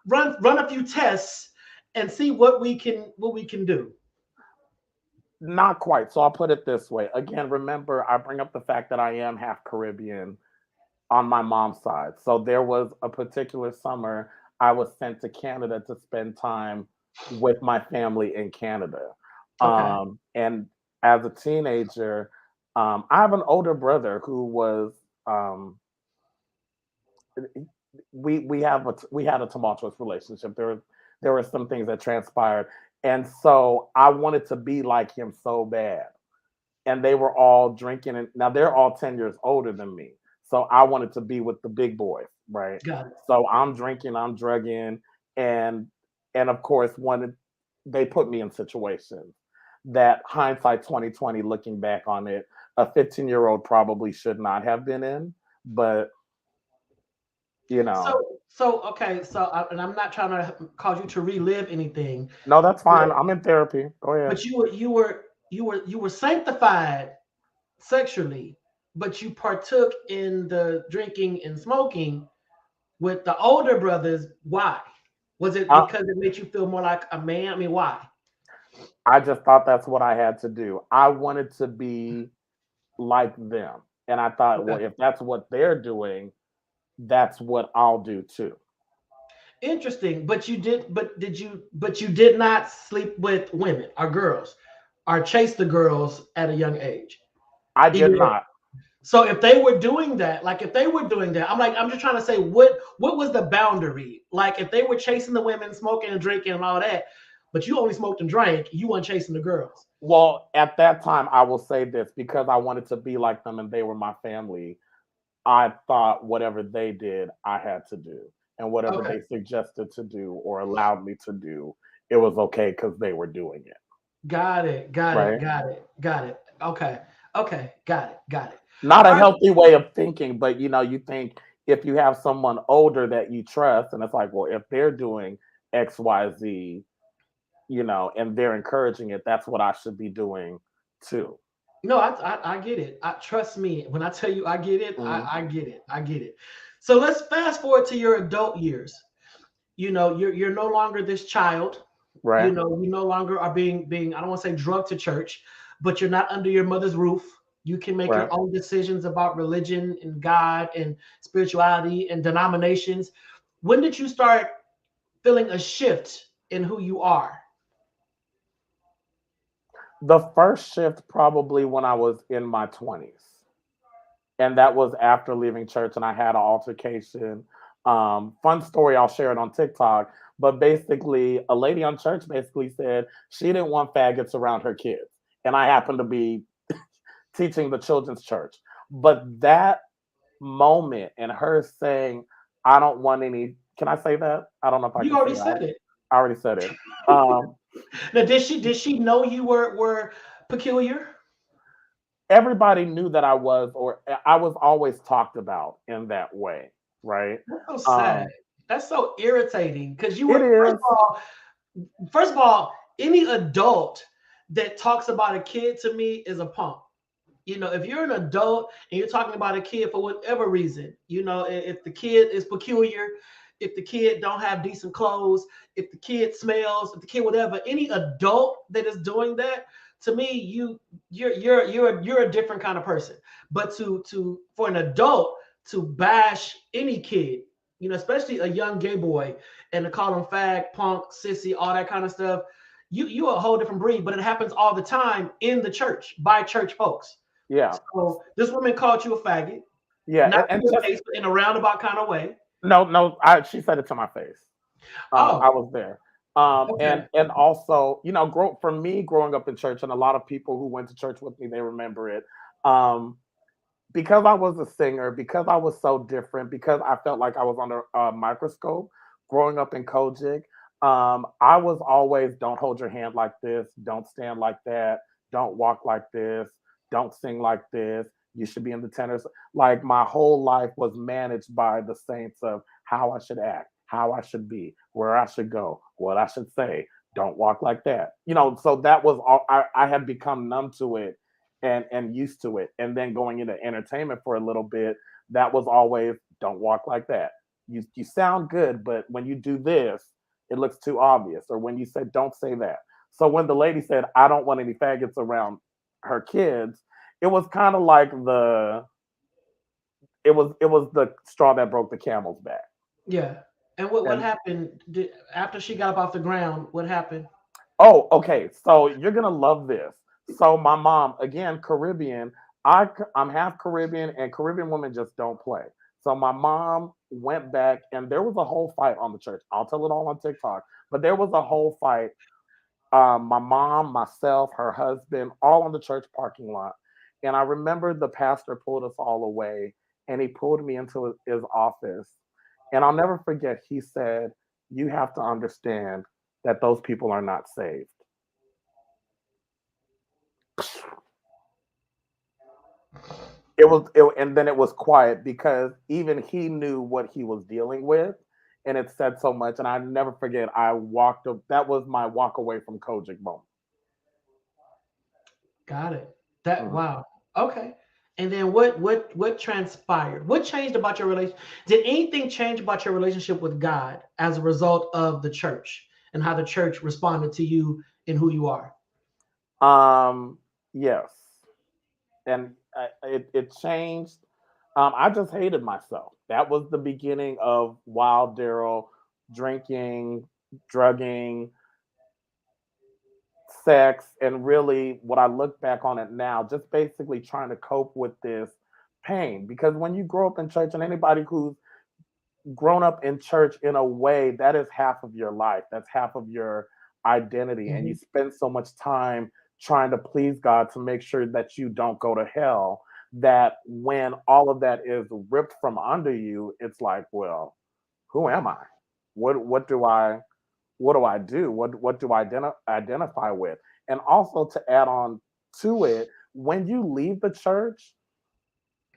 run a few tests and see what we can do.
Not quite. So I'll put it this way. Again, remember, I bring up the fact that I am half Caribbean on my mom's side. So there was a particular summer I was sent to Canada to spend time with my family in Canada.
Okay.
And as a teenager, I have an older brother who was um, we had a tumultuous relationship. There were some things that transpired, and so I wanted to be like him so bad. And they were all drinking, and now they're all 10 years older than me. So I wanted to be with the big boys, right?
Got it.
So I'm drinking, I'm drugging, and and of course, they put me in situations that hindsight 2020, looking back on it, a 15-year-old probably should not have been in. But you know,
So okay. And I'm not trying to cause you to relive anything,
no, that's
but
fine. I'm in therapy. Go ahead.
but you were sanctified sexually, but you partook in the drinking and smoking with the older brothers. Why? Was it
I,
because it made you feel more like a man? I mean, why?
I just thought that's what I had to do. I wanted to be like them. And I thought,
Okay.
well, if that's what they're doing, that's what I'll do too.
Interesting. But you did not sleep with women or girls or chase the girls at a young age.
I did
Even
not.
so, if they were doing that, like if they were doing that, I'm just trying to say what was the boundary? Like if they were chasing the women, smoking and drinking and all that, but you only smoked and drank, you weren't chasing the girls.
Well, at that time, I will say this because I wanted to be like them and they were my family. I thought whatever they did, I had to do. And whatever
Okay.
they suggested to do or allowed me to do, it was okay because they were doing it.
Got it. Got it.
Right.
Got it. Got it. Okay. Okay. Got it. Got it.
Not a
All right.
healthy way of thinking, but you think if you have someone older that you trust, and it's like, well, if they're doing XYZ, and they're encouraging it, that's what I should be doing too.
No, I get it. Trust me when I tell you I get it.
Mhm.
I get it. I get it. So let's fast forward to your adult years. You're no longer this child.
Right,
You no longer are being I don't want to say drugged to church, but you're not under your mother's roof. You can make
right.
your own decisions about religion and God and spirituality and denominations. When did you start feeling a shift in who you are?
The first shift probably when I was in my 20s. And that was after leaving church and I had an altercation. Fun story, I'll share it on TikTok. But basically, a lady on church basically said she didn't want faggots around her kids. And I happened to be teaching the children's church. But that moment and her saying, I don't want any, can I say that? I don't know if I
You
can say
already
that.
said it.
I already said it. Um,
Now, did she know you were peculiar?
Everybody knew that or I was always talked about in that way, right?
That's so sad.
Um,
That's so irritating because you
it
were
is.
first of all, any adult that talks about a kid to me is a punk. If you're an adult and you're talking about a kid for whatever reason, if the kid is peculiar, if the kid don't have decent clothes, if the kid smells, if the kid whatever, any adult that is doing that, to me, you're a different kind of person. But for an adult to bash any kid, especially a young gay boy, and to call him fag, punk, sissy, all that kind of stuff, you a whole different breed. But it happens all the time in the church by church folks.
Yeah.
So this woman called you a faggot,
Yeah.
not
And
to your
just
face, but in a roundabout kind of way.
no, she said it to my face.
Oh,
I was there.
okay.
And also, for me growing up in church, and a lot of people who went to church with me, they remember it. Um, because I was a singer, because I was so different, because I felt like I was under a microscope growing up in Kojic, I was always don't hold your hand like this, don't stand like that, don't walk like this, don't sing like this. You should be in the tenors. Like my whole life was managed by the saints of how I should act, how I should be, where I should go, what I should say. Don't walk like that. So that was all I had become numb to it. and used to it. And then going into entertainment for a little bit, that was always don't walk like that. You sound good, but when you do this, it looks too obvious. Or when you said don't say that. So when the lady said I don't want any faggots around her kids, it was kind of like it was the straw that broke the camel's back.
Yeah. And what
And
happened after she got up off the ground? What happened?
oh, okay. So you're gonna love this. So my mom, again, Caribbean. I'm half Caribbean, and Caribbean women just don't play. So my mom went back, and there was a whole fight on the church. I'll tell it all on TikTok. But there was a whole fight. My mom, myself, her husband, all on the church parking lot. And I remember the pastor pulled us all away, and he pulled me into his office. And I'll never forget. He said, "You have to understand that those people are not saved." And then it was quiet because even he knew what he was dealing with, and it said so much. And I never forget. I walked up. That was my walk away from Kojic moment.
Got it. That
Mhm.
wow. Okay. And then what transpired? What changed about your relation? Did anything change about your relationship with God as a result of the church and how the church responded to you and who you are?
Yes, and it changed. I just hated myself. That was the beginning of Wild Daryl, drinking, drugging, sex, and really what I look back on it now, just basically trying to cope with this pain. Because when you grow up in church, and anybody who's grown up in church in a way, that is half of your life, that's half of your identity. And you
Mhm.
spend so much time trying to please God to make sure that you don't go to hell, that when all of that is ripped from under you, it's like, well, who am I? What do I do? What do I identify with? And also to add on to it, when you leave the church,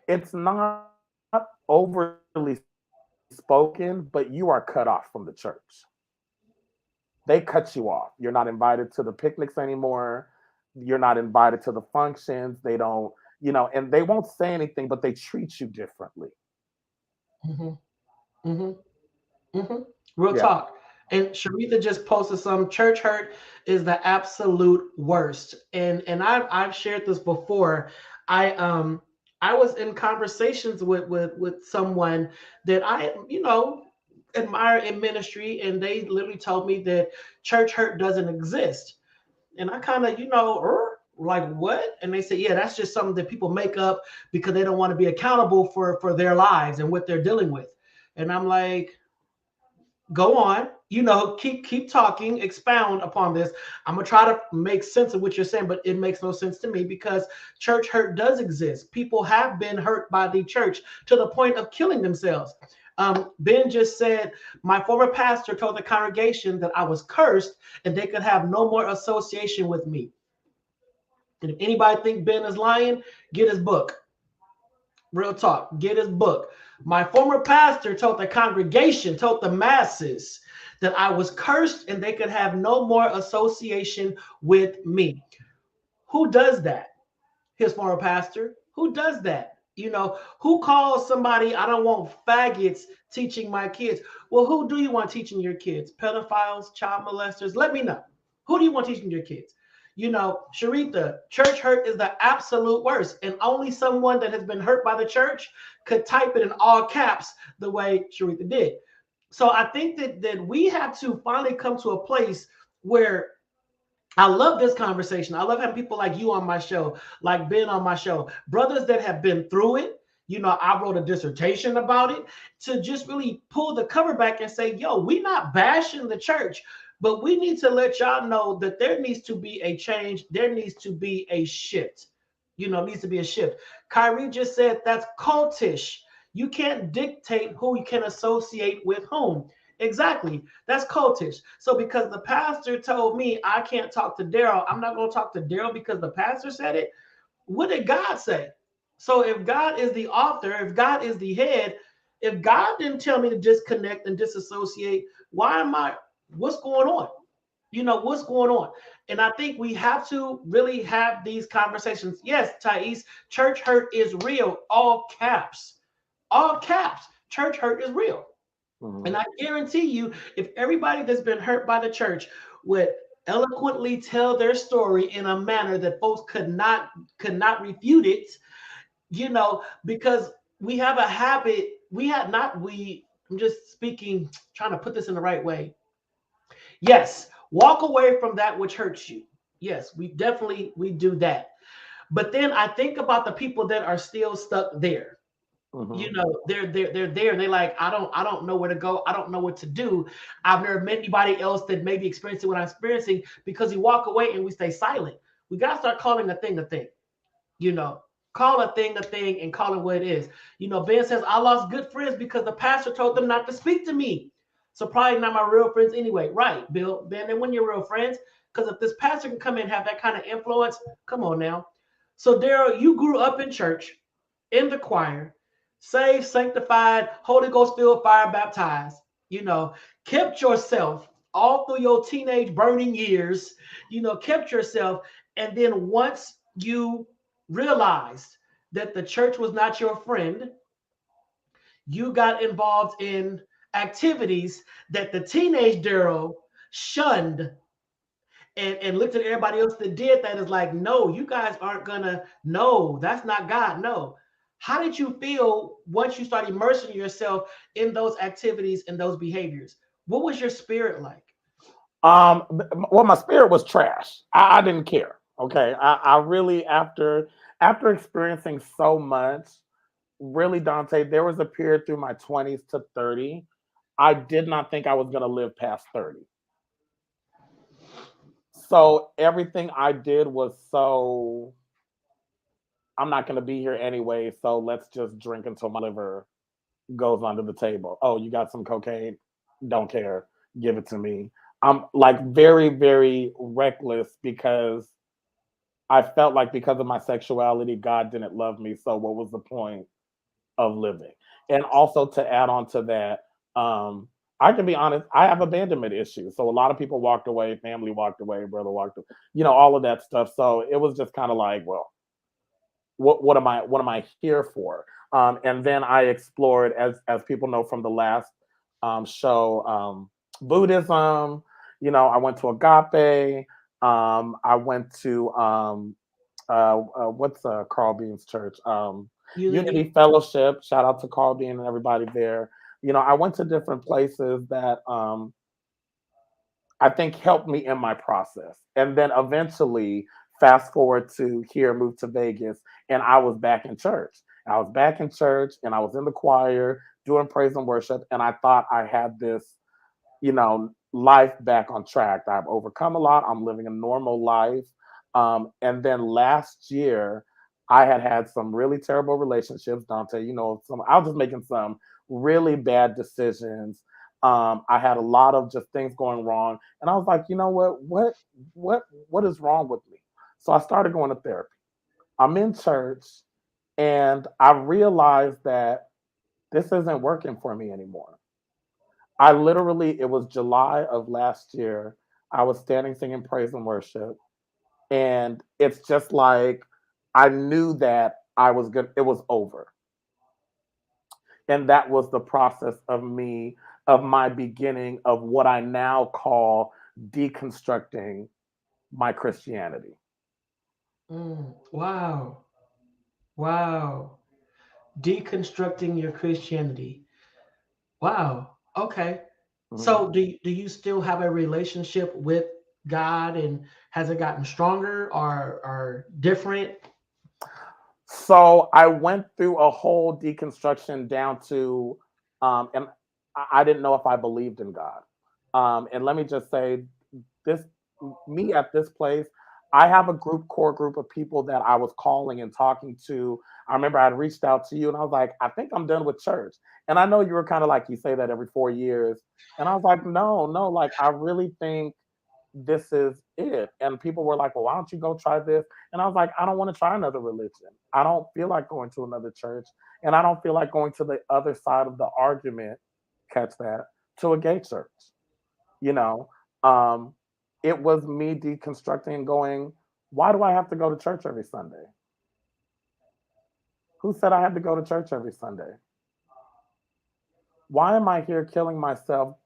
it's not overly spoken, but you are cut off from the church. They cut you off. You're not invited to the picnics anymore. You're not invited to the functions. They don't, and they won't say anything, but they treat you differently.
Mhm. Mhm. Mhm. Real
Yeah.
talk. And Sharitha just posted some church hurt is the absolute worst. And I've shared this before. I was in conversations with someone that I admire in ministry, and they literally told me that church hurt doesn't exist. And I kind of, like what? And they said, yeah, that's just something that people make up because they don't want to be accountable for their lives and what they're dealing with. And I'm like, go on, keep talking, expound upon this. I'm gonna try to make sense of what you're saying, but it makes no sense to me because church hurt does exist. People have been hurt by the church to the point of killing themselves. Ben just said, my former pastor told the congregation that I was cursed and they could have no more association with me. And if anybody think Ben is lying, get his book. Real talk. Get his book. My former pastor told the congregation, told the masses that I was cursed and they could have no more association with me. Who does that? His former pastor. Who does that? Who calls somebody, I don't want faggots teaching my kids? Well, who do you want teaching your kids? Pedophiles, child molesters? Let me know. Who do you want teaching your kids? Sharitha, church hurt is the absolute worst. And only someone that has been hurt by the church could type it in all caps the way Sharitha did. So I think that we have to finally come to a place where I love this conversation. I love having people like you on my show, like Ben on my show, brothers that have been through it. I wrote a dissertation about it to just really pull the cover back and say, yo, we not bashing the church, but we need to let y'all know that there needs to be a change. There needs to be a shift. Needs to be a shift. Kyrie just said that's cultish. You can't dictate who you can associate with whom. Exactly. That's cultish. So because the pastor told me I can't talk to Daryl, I'm not going to talk to Daryl because the pastor said it. What did God say? So if God is the author, if God is the head, if God didn't tell me to disconnect and disassociate, why am I? What's going on? What's going on? And I think we have to really have these conversations. Yes, Thais, church hurt is real. All caps. All caps. Church hurt is real. And
Mhm.
I guarantee you, if everybody that's been hurt by the church would eloquently tell their story in a manner that folks could not refute it, because we have a habit, we have not we I'm just speaking, trying to put this in the right way. Yes, walk away from that which hurts you. Yes, we do that. But then I think about the people that are still stuck there.
Mhm.
They're there, and they're like, I don't know where to go, I don't know what to do. I've never met anybody else that maybe experiencing what I'm experiencing, because we walk away and we stay silent. We got to start calling a thing. you know Call a thing and call it what it is. Ben says, I lost good friends because the pastor told them not to speak to me. So probably not my real friends anyway. Right, Bill? Ben, they weren't your real friends, because if this pastor can come in and have that kind of influence, come on now. So Daryl, you grew up in church, in the choir, saved, sanctified, Holy Ghost filled, fire baptized, kept yourself all through your teenage burning years, kept yourself. And then once you realized that the church was not your friend, you got involved in activities that the teenage Daryl shunned, and looked at everybody else that did that, is like, no, you guys aren't gonna, no, that's not God, no. How did you feel once you started immersing yourself in those activities and those behaviors? What was your spirit like?
Well, my spirit was trash. I didn't care. Okay, I really, after experiencing so much, really, Dante, there was a period through my 20s to 30. I did not think I was going to live past 30. So everything I did was so, I'm not going to be here anyway. So let's just drink until my liver goes under the table. Oh, you got some cocaine? Don't care. Give it to me. I'm like very, very reckless because I felt like because of my sexuality, God didn't love me. So what was the point of living? And also to add on to that, um, I can be honest, I have abandonment issues. So a lot of people walked away, family walked away, brother walked away, all of that stuff. So it was just kind of like, well, what am I here for? And then I explored, as people know from the last show, Buddhism. I went to Agape. I went to what's Carl Bean's church?
Unity.
Unity Fellowship. Shout out to Carl Bean and everybody there. I went to different places that I think helped me in my process. And then eventually, fast forward to here, moved to Vegas, and I was back in church. I was back in church and I was in the choir doing praise and worship. And I thought I had this, life back on track. I've overcome a lot. I'm living a normal life. And then last year, I had some really terrible relationships, Dante. I was just making some really bad decisions. I had a lot of just things going wrong, and I was like, you know what is wrong with me? So I started going to therapy. I'm in church, and I realized that this isn't working for me anymore. It was July of last year. I was standing singing praise and worship, and it's just like I knew that I was good. It was over, and that was the process of my beginning of what I now call deconstructing my Christianity.
Wow. Wow. Deconstructing your Christianity. Wow. Okay.
Mhm.
So do you still have a relationship with God, and has it gotten stronger or different?
So I went through a whole deconstruction down to, and I didn't know if I believed in God. And let me just say, this me at this place, I have a core group of people that I was calling and talking to. I remember I had reached out to you and I was like, I think I'm done with church. And I know you were kind of like, you say that every 4 years. And I was like, no, no, like I really think this is it. And people were like, well, why don't you go try this? And I was like, I don't want to try another religion. I don't feel like going to another church. And I don't feel like going to the other side of the argument, catch that, to a gay church, you know. Um, it was me deconstructing and going, why do I have to go to church every Sunday? Who said I had to go to church every Sunday? Why am I here killing myself,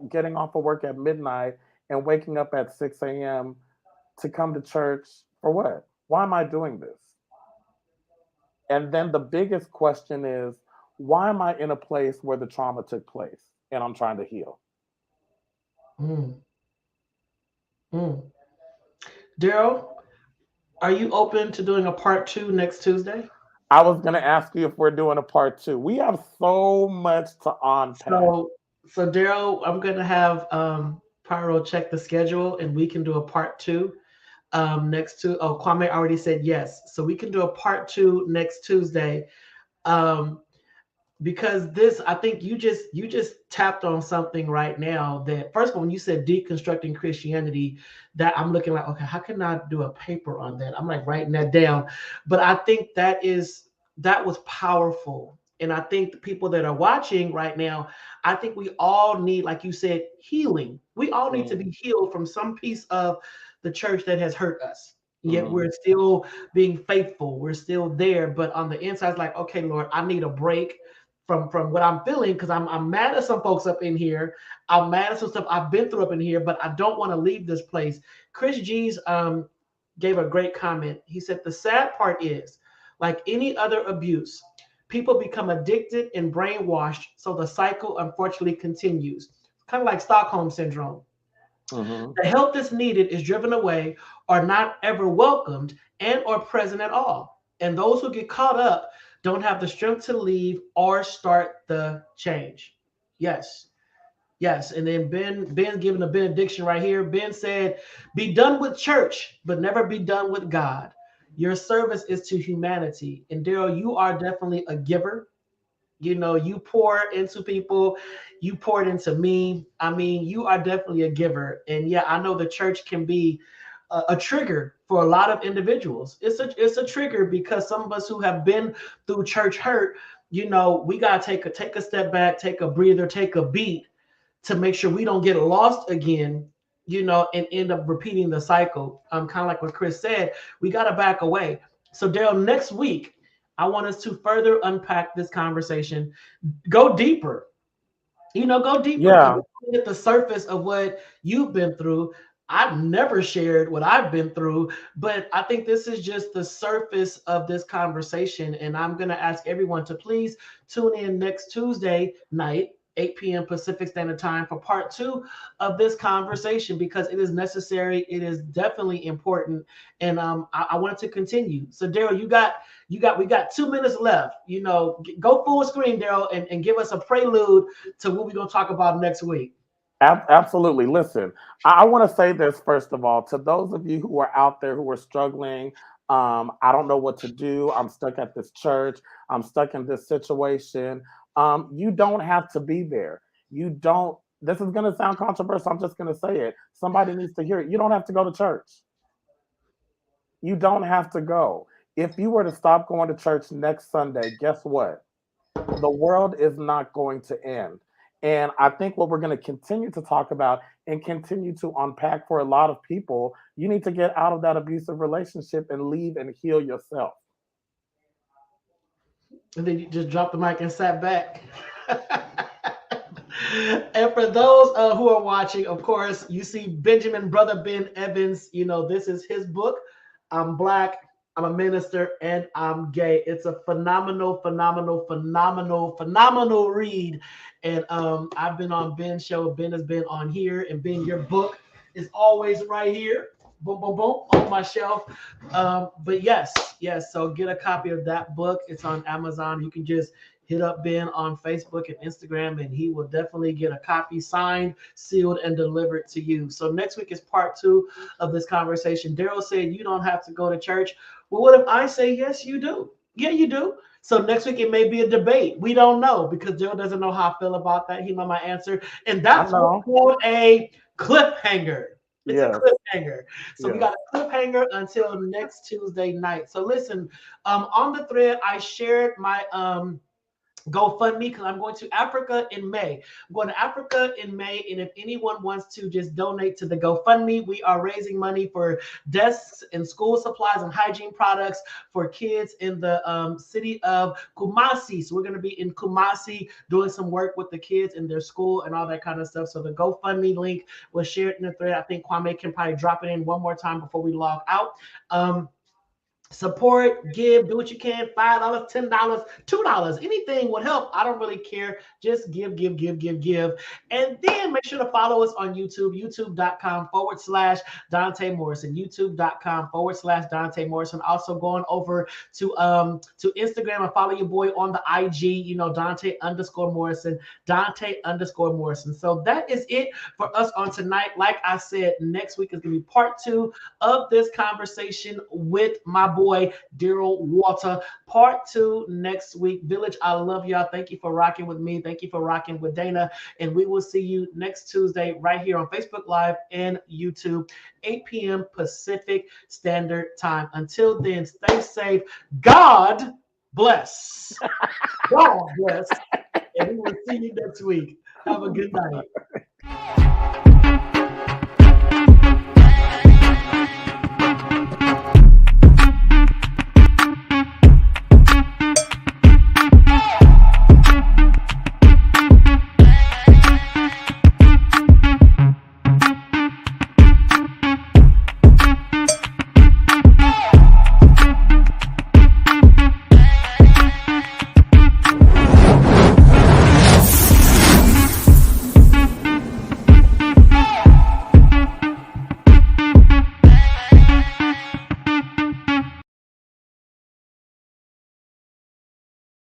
getting off of work at midnight and waking up at 6 a.m. to come to church for what? Why am I doing this? And then the biggest question is, why am I in a place where the trauma took place and I'm trying to heal?
Mm. Mm. Daryl, are you open to doing a part 2 next Tuesday?
I was going to ask you if we're doing a part 2. We have so much to unpack.
So Daryl, I'm going to have Pyro check the schedule, and we can do a part 2 next to. Oh, Kwame already said yes, so we can do a part 2 next Tuesday. Because this, I think you just tapped on something right now that, first of all, when you said deconstructing Christianity, that I'm looking like, okay, how can I do a paper on that? I'm like writing that down. But I think that was powerful. And I think the people that are watching right now, I think we all need, like you said, healing. We all need to be healed from some piece of the church that has hurt us. Yet we're still being faithful. We're still there. But on the inside, it's like, okay, Lord, I need a break from what I'm feeling, because I'm mad at some folks up in here. I'm mad at some stuff I've been through up in here, but I don't want to leave this place. Chris G's gave a great comment. He said, the sad part is, like any other abuse, people become addicted and brainwashed, so the cycle unfortunately continues. Kind of like Stockholm syndrome. The help that's needed is driven away or not ever welcomed and or present at all. And those who get caught up don't have the strength to leave or start the change. Yes. Yes. And then Ben giving a benediction right here. Ben said, be done with church, but never be done with God. Your service is to humanity. And Daryl, you are definitely a giver. You know, you pour into people, you poured into me. I mean, you are definitely a giver. And yeah, I know the church can be a trigger for a lot of individuals. It's a trigger because some of us who have been through church hurt, you know, we gotta take a step back, take a breather, take a beat to make sure we don't get lost again, you know, and end up repeating the cycle. Kind of like what Chris said, we gotta back away. So Daryl, next week, I want us to further unpack this conversation, go deeper. You know, go deeper.
Yeah.
At the surface of what you've been through. I've never shared what I've been through, but I think this is just the surface of this conversation. And I'm going to ask everyone to please tune in next Tuesday night, 8 p.m. Pacific Standard Time, for part 2 of this conversation, because it is necessary. It is definitely important. And I want it to continue. So Daryl, we got 2 minutes left. You know, go full screen, Daryl, and give us a prelude to what we're going to talk about next week.
Absolutely. Listen, I want to say this first of all to those of you who are out there who are struggling. I don't know what to do. I'm stuck at this church. I'm stuck in this situation. You don't have to be there. You don't. This is going to sound controversial. I'm just going to say it. Somebody needs to hear it. You don't have to go to church. You don't have to go. If you were to stop going to church next Sunday, guess what? The world is not going to end. And I think what we're going to continue to talk about and continue to unpack for a lot of people, you need to get out of that abusive relationship and leave and heal yourself.
And then you just dropped the mic and sat back. And for those who are watching, of course, you see Benjamin, Brother Ben Evans. You know, this is his book. I'm Black, I'm a minister, and I'm gay. It's a phenomenal read. And I've been on Ben's show. Ben has been on here. And Ben, your book is always right here. Boom, boom, boom, on my shelf. But yes. So get a copy of that book. It's on Amazon. You can just hit up Ben on Facebook and Instagram, and he will definitely get a copy signed, sealed, and delivered to you. So next week is part 2 of this conversation. Daryl said you don't have to go to church. Well, what if I say yes, you do? Yeah, you do. So next week it may be a debate. We don't know, because Daryl doesn't know how I feel about that. He know my answer, and that's called a cliffhanger. It's a cliffhanger. So we got a cliffhanger until next Tuesday night. So listen, on the thread, I shared my GoFundMe because I'm going to Africa in May. I'm going to Africa in May, and if anyone wants to just donate to the GoFundMe, we are raising money for desks and school supplies and hygiene products for kids in the city of Kumasi. So we're going to be in Kumasi doing some work with the kids in their school and all that kind of stuff. So the GoFundMe link was shared in the thread. I think Kwame can probably drop it in one more time before we log out. Support, give, do what you can. $5, $10, $2, anything would help. I don't really care. Just give. And then make sure to follow us on YouTube, youtube.com/Donta Morrison, youtube.com/Donta Morrison. Also going over to Instagram and follow your boy on the IG, Donta_Morrison, Donta_Morrison. So that is it for us on tonight. Like I said, next week is going to be part 2 of this conversation with my boy Daryl Walter. Part 2 next week. Village, I love y'all. Thank you for rocking with me. Thank you for rocking with Dana. And we will see you next Tuesday right here on Facebook Live and YouTube, 8 p.m. Pacific Standard Time. Until then, stay safe. God bless. God bless. And we will see you next week. Have a good night.